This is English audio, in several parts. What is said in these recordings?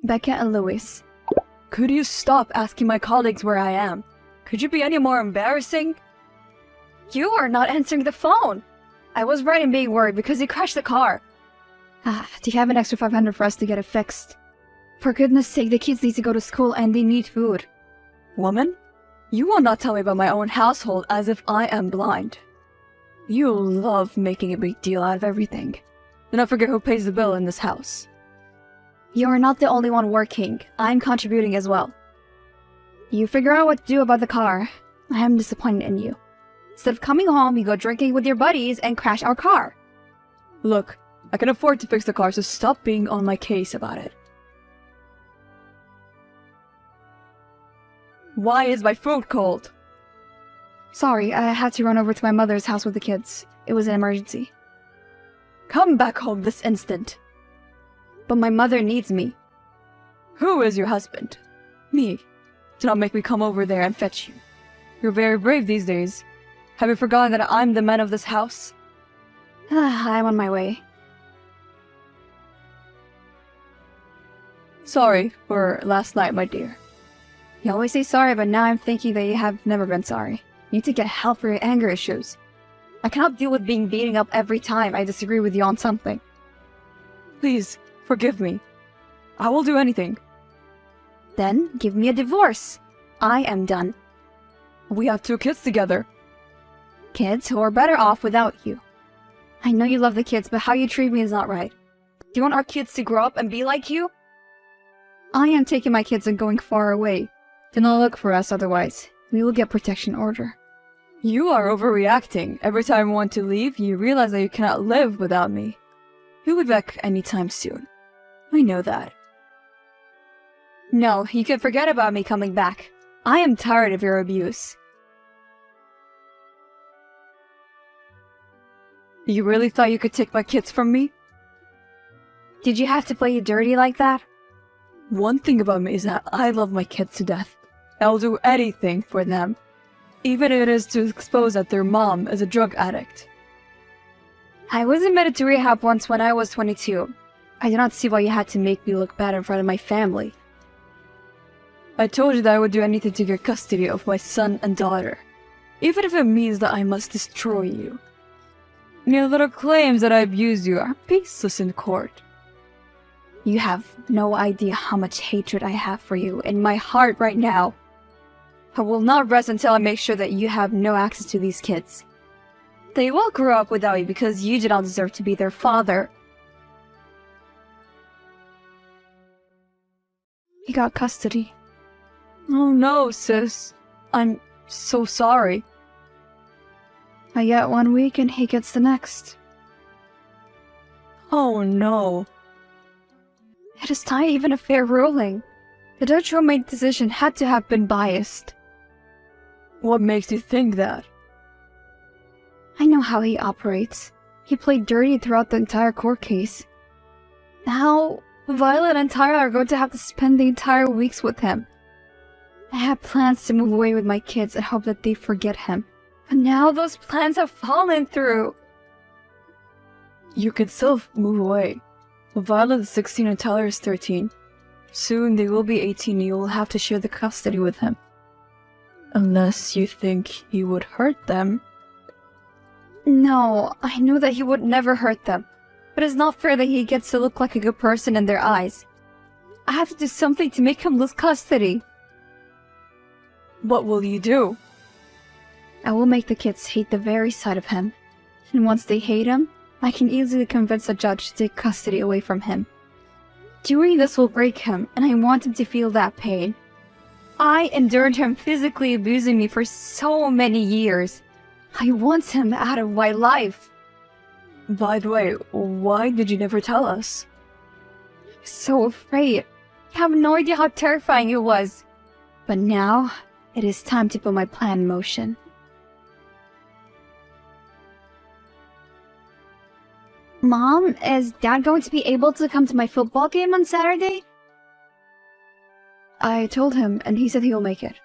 Becca and Louis. Could you stop asking my colleagues where I am? Could you be any more embarrassing? You are not answering the phone! I was right in being worried because you crashed the car. Do you have an extra 500 for us to get it fixed? For goodness sake, the kids need to go to school and they need food. Woman, you will not tell me about my own household as if I am blind. You love making a big deal out of everything. Do not forget who pays the bill in this house. You are not the only one working. I'm contributing as well. You figure out what to do about the car. I am disappointed in you. Instead of coming home, you go drinking with your buddies and crash our car. Look, I can afford to fix the car, so stop being on my case about it. Why is my food cold? Sorry, I had to run over to my mother's house with the kids. It was an emergency. Come back home this instant. But my mother needs me. Who is your husband? Me. Do not make me come over there and fetch you. You're very brave these days. Have you forgotten that I'm the man of this house? I'm on my way. Sorry for last night, my dear. You always say sorry, but now I'm thinking that you have never been sorry. You need to get help for your anger issues. I cannot deal with being beaten up every time I disagree with you on something. Please, forgive me. I will do anything. Then give me a divorce. I am done. We have 2 kids together. Kids who are better off without you. I know you love the kids, but how you treat me is not right. Do you want our kids to grow up and be like you? I am taking my kids and going far away. Do not look for us otherwise. We will get protection order. You are overreacting. Every time I want to leave, you realize that you cannot live without me. You'll be back anytime soon. I know that. No, you can forget about me coming back. I am tired of your abuse. You really thought you could take my kids from me? Did you have to play you dirty like that? One thing about me is that I love my kids to death. I'll do anything for them. Even if it is to expose that their mom is a drug addict. I was admitted to rehab once when I was 22. I do not see why you had to make me look bad in front of my family. I told you that I would do anything to get custody of my son and daughter. Even if it means that I must destroy you. Your little claims that I abused you are baseless in court. You have no idea how much hatred I have for you in my heart right now. I will not rest until I make sure that you have no access to these kids. They will grow up without you because you do not deserve to be their father. He got custody. Oh no, sis. I'm so sorry. I get 1 week and he gets the next. Oh no. It is not even a fair ruling. The judge who made the decision had to have been biased. What makes you think that? I know how he operates. He played dirty throughout the entire court case. Now, Violet and Tyra are going to have to spend the entire weeks with him. I had plans to move away with my kids and hope that they forget him. But now those plans have fallen through. You can still move away. Violet is 16 and Tyler is 13. Soon they will be 18 and you will have to share the custody with him. Unless you think he would hurt them. No, I know that he would never hurt them. But it's not fair that he gets to look like a good person in their eyes. I have to do something to make him lose custody. What will you do? I will make the kids hate the very sight of him. And once they hate him, I can easily convince a judge to take custody away from him. Doing this will break him, and I want him to feel that pain. I endured him physically abusing me for so many years. I want him out of my life. By the way, why did you never tell us? So afraid. You have no idea how terrifying it was. But now, it is time to put my plan in motion. Mom, is Dad going to be able to come to my football game on Saturday? I told him, and he said he'll make it.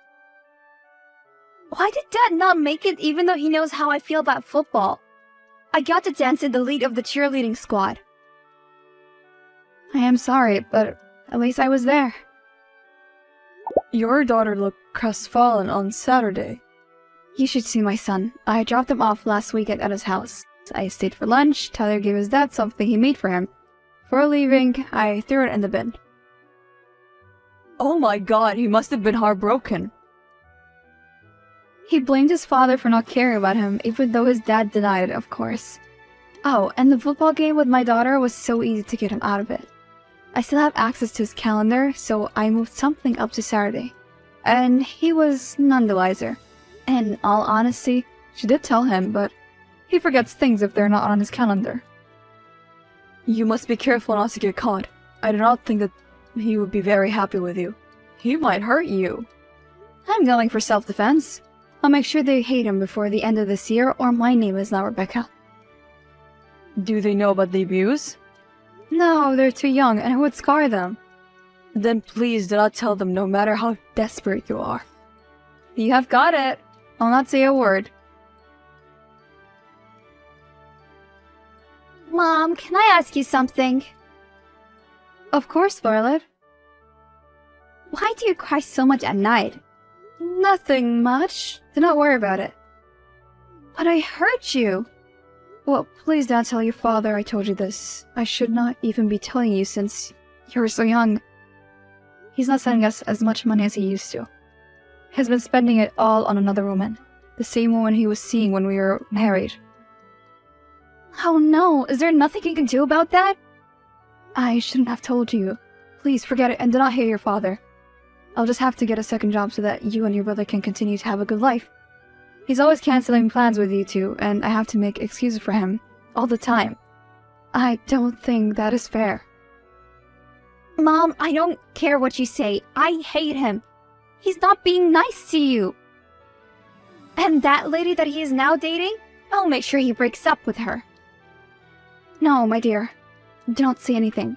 Why did Dad not make it even though he knows how I feel about football? I got to dance in the lead of the cheerleading squad. I am sorry, but At least I was there. Your daughter looked crestfallen on Saturday. You should see my son. I dropped him off last weekend at his house. I stayed for lunch. Tyler gave his dad something he made for him. Before leaving, I threw it in the bin. Oh my god, he must have been heartbroken. He blamed his father for not caring about him, even though his dad denied it, of course. Oh, and the football game with my daughter was so easy to get him out of it. I still have access to his calendar, so I moved something up to Saturday. And he was none the wiser. In all honesty, she did tell him, but he forgets things if they're not on his calendar. You must be careful not to get caught. I do not think that he would be very happy with you. He might hurt you. I'm going for self-defense. I'll make sure they hate him before the end of this year, or my name is not Rebecca. Do they know about the abuse? No, they're too young, and it would scar them. Then please do not tell them, no matter how desperate you are. You have got it. I'll not say a word. Mom, can I ask you something? Of course, Violet. Why do you cry so much at night? Nothing much. Do not worry about it. But I hurt you. Well, please don't tell your father I told you this. I should not even be telling you since you're so young. He's not sending us as much money as he used to. He's been spending it all on another woman. The same woman he was seeing when we were married. Oh no, is there nothing you can do about that? I shouldn't have told you. Please forget it and do not hate your father. I'll just have to get a second job so that you and your brother can continue to have a good life. He's always canceling plans with you two, and I have to make excuses for him all the time. I don't think that is fair. Mom, I don't care what you say. I hate him. He's not being nice to you. And that lady that he is now dating? I'll make sure he breaks up with her. No, my dear. Do not say anything.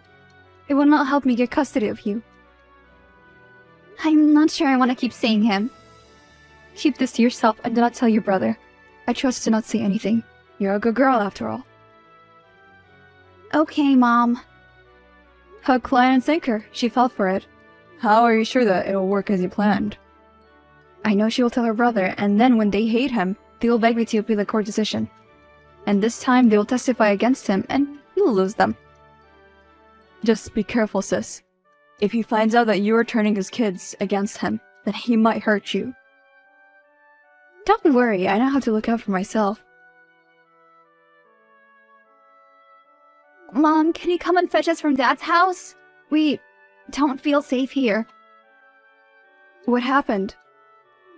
It will not help me get custody of you. I'm not sure I want to keep saying him. Keep this to yourself and do not tell your brother. I trust to not say anything. You're a good girl after all. Okay, Mom. Hook, line, and sinker. She fell for it. How are you sure that it'll work as you planned? I know she will tell her brother, and then when they hate him, they will beg me to appeal the court decision. And this time they will testify against him, and he will lose them. Just be careful, sis. If he finds out that you are turning his kids against him, then he might hurt you. Don't worry, I know how to look out for myself. Mom, can you come and fetch us from Dad's house? We don't feel safe here. What happened?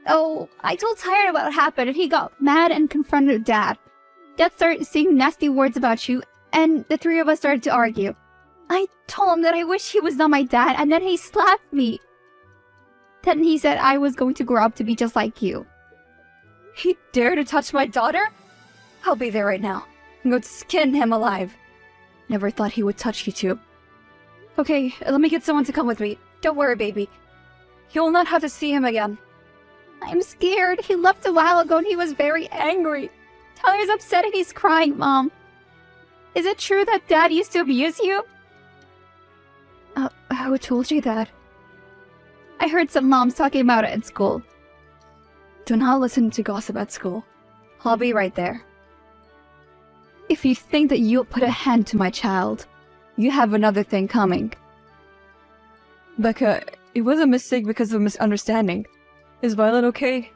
Oh, I told Tyler about what happened and he got mad and confronted Dad. Dad started saying nasty words about you, and the three of us started to argue. I told him that I wish he was not my dad, and then he slapped me. Then he said I was going to grow up to be just like you. He dared to touch my daughter? I'll be there right now. I'm going to skin him alive. Never thought he would touch you two. Okay, let me get someone to come with me. Don't worry, baby. You'll not have to see him again. I'm scared. He left a while ago and he was very angry. Tyler's upset and he's crying, Mom. Is it true that Dad used to abuse you? Who told you that? I heard some moms talking about it at school. Do not listen to gossip at school. I'll be right there. If you think that you'll put a hand to my child, you have another thing coming. Becca, it was a mistake because of a misunderstanding. Is Violet okay?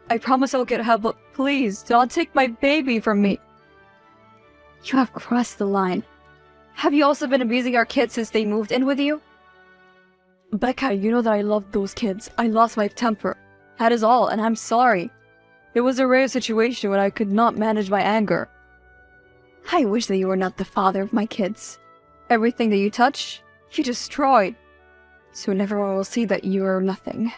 I promise I'll get help, but please, do not take my baby from me. You have crossed the line. Have you also been abusing our kids since they moved in with you? Becca, you know that I loved those kids. I lost my temper. That is all, and I'm sorry. It was a rare situation when I could not manage my anger. I wish that you were not the father of my kids. Everything that you touch, you destroyed. Soon everyone will see that you are nothing.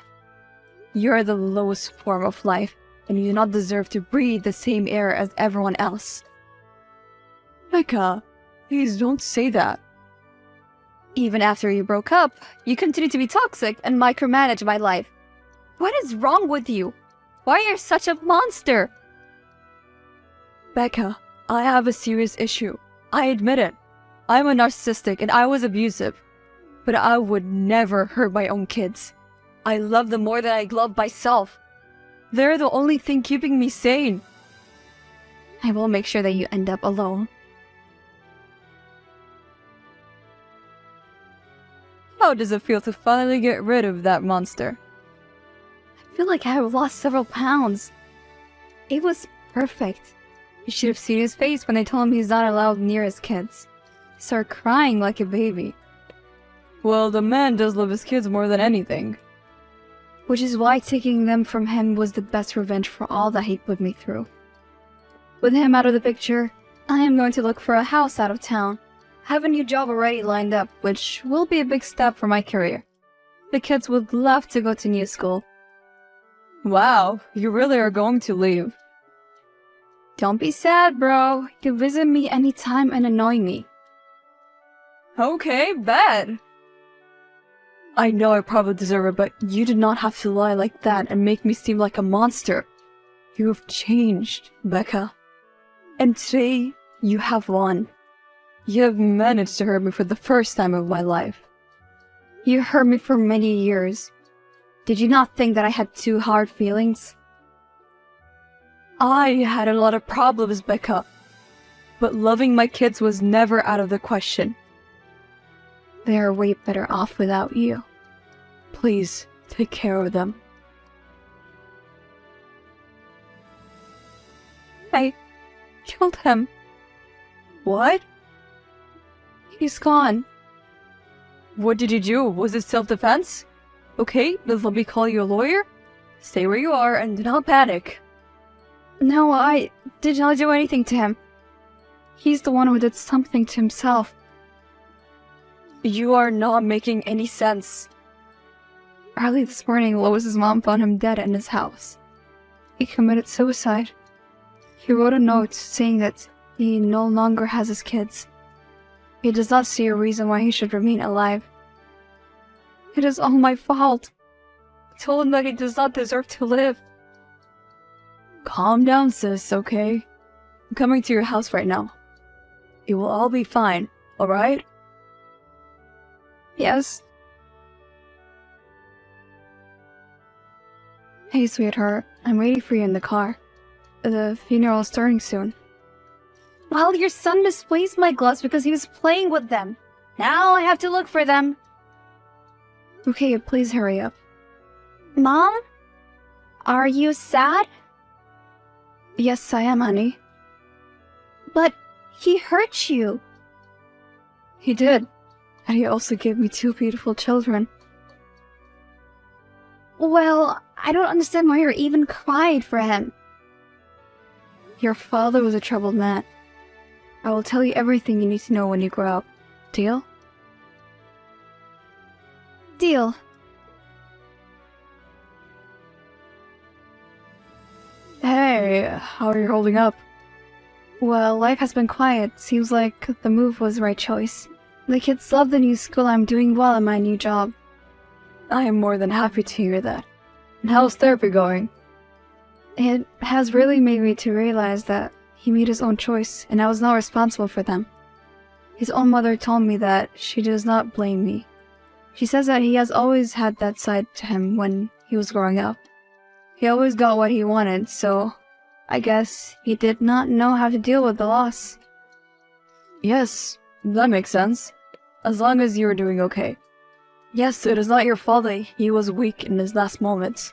You are the lowest form of life, and you do not deserve to breathe the same air as everyone else. Becca, please don't say that. Even after you broke up, you continue to be toxic and micromanage my life. What is wrong with you? Why are you such a monster? Becca, I have a serious issue. I admit it. I'm a narcissistic and I was abusive. But I would never hurt my own kids. I love them more than I love myself. They're the only thing keeping me sane. I will make sure that you end up alone. How does it feel to finally get rid of that monster? I feel like I have lost several pounds. It was perfect. You should have seen his face when they told him he's not allowed near his kids. He started crying like a baby. Well, the man does love his kids more than anything. Which is why taking them from him was the best revenge for all that he put me through. With him out of the picture, I am going to look for a house out of town. I have a new job already lined up, which will be a big step for my career. The kids would love to go to new school. Wow, you really are going to leave. Don't be sad, bro. You can visit me anytime and annoy me. Okay, bad. I know I probably deserve it, but you did not have to lie like that and make me seem like a monster. You have changed, Becca. And today, you have won. You have managed to hurt me for the first time of my life. You hurt me for many years. Did you not think that I had two hard feelings? I had a lot of problems, Becca. But loving my kids was never out of the question. They are way better off without you. Please, take care of them. I killed him. What? He's gone. What did you do? Was it self-defense? Okay, then let me call you a lawyer. Stay where you are and do not panic. No, I did not do anything to him. He's the one who did something to himself. You are not making any sense. Early this morning, Lois's mom found him dead in his house. He committed suicide. He wrote a note saying that he no longer has his kids. He does not see a reason why he should remain alive. It is all my fault. I told him that he does not deserve to live. Calm down, sis, okay? I'm coming to your house right now. It will all be fine, alright? Yes. Hey, sweetheart. I'm waiting for you in the car. The funeral is starting soon. Well, your son misplaced my gloves because he was playing with them. Now I have to look for them. Okay, please hurry up. Mom? Are you sad? Yes, I am, honey. But he hurt you. He did. And he also gave me two beautiful children. Well, I don't understand why you even cried for him. Your father was a troubled man. I will tell you everything you need to know when you grow up. Deal? Deal. Hey, how are you holding up? Well, life has been quiet. Seems like the move was the right choice. The kids love the new school I'm doing well in my new job. I am more than happy to hear that. And how's therapy going? It has really made me to realize that he made his own choice, and I was not responsible for them. His own mother told me that she does not blame me. She says that he has always had that side to him when he was growing up. He always got what he wanted, so I guess he did not know how to deal with the loss. Yes, that makes sense. As long as you are doing okay. Yes, it is not your fault that he was weak in his last moments.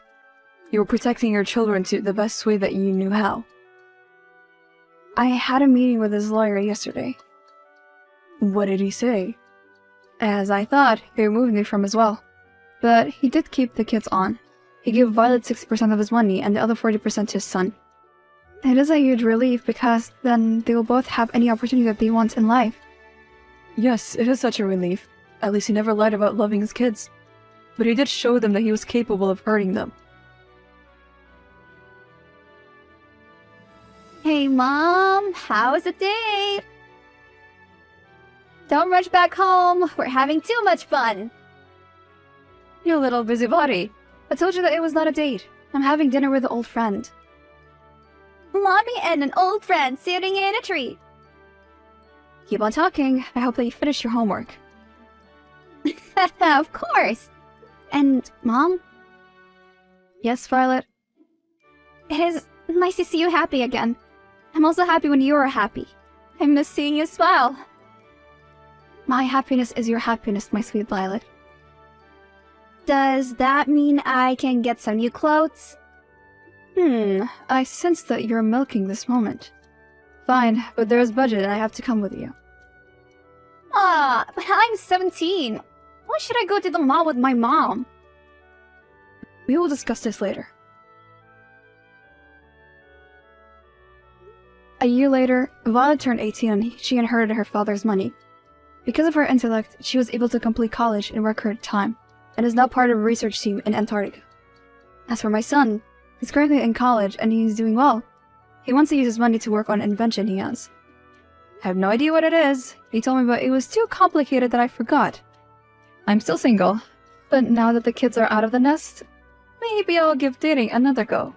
You were protecting your children to the best way that you knew how. I had a meeting with his lawyer yesterday. What did he say? As I thought, he removed me from as well. But he did keep the kids on. He gave Violet 60% of his money and the other 40% to his son. It is a huge relief because then they will both have any opportunity that they want in life. Yes, it is such a relief. At least he never lied about loving his kids. But he did show them that he was capable of hurting them. Hey Mom, how was the date? Don't rush back home, we're having too much fun. You little busybody. I told you that it was not a date. I'm having dinner with an old friend. Mommy and an old friend sitting in a tree. Keep on talking. I hope that you finish your homework. Of course. And, Mom? Yes, Violet? It is nice to see you happy again. I'm also happy when you are happy. I miss seeing you smile. My happiness is your happiness, my sweet Violet. Does that mean I can get some new clothes? I sense that you're milking this moment. Fine, but there's budget and I have to come with you. But I'm 17. Why should I go to the mall with my mom? We will discuss this later. A year later, Violet turned 18 and she inherited her father's money. Because of her intellect, she was able to complete college in record time, and is now part of a research team in Antarctica. As for my son, he's currently in college and he's doing well. He wants to use his money to work on an invention he has. I have no idea what it is. He told me, but it was too complicated that I forgot. I'm still single, but now that the kids are out of the nest, maybe I'll give dating another go.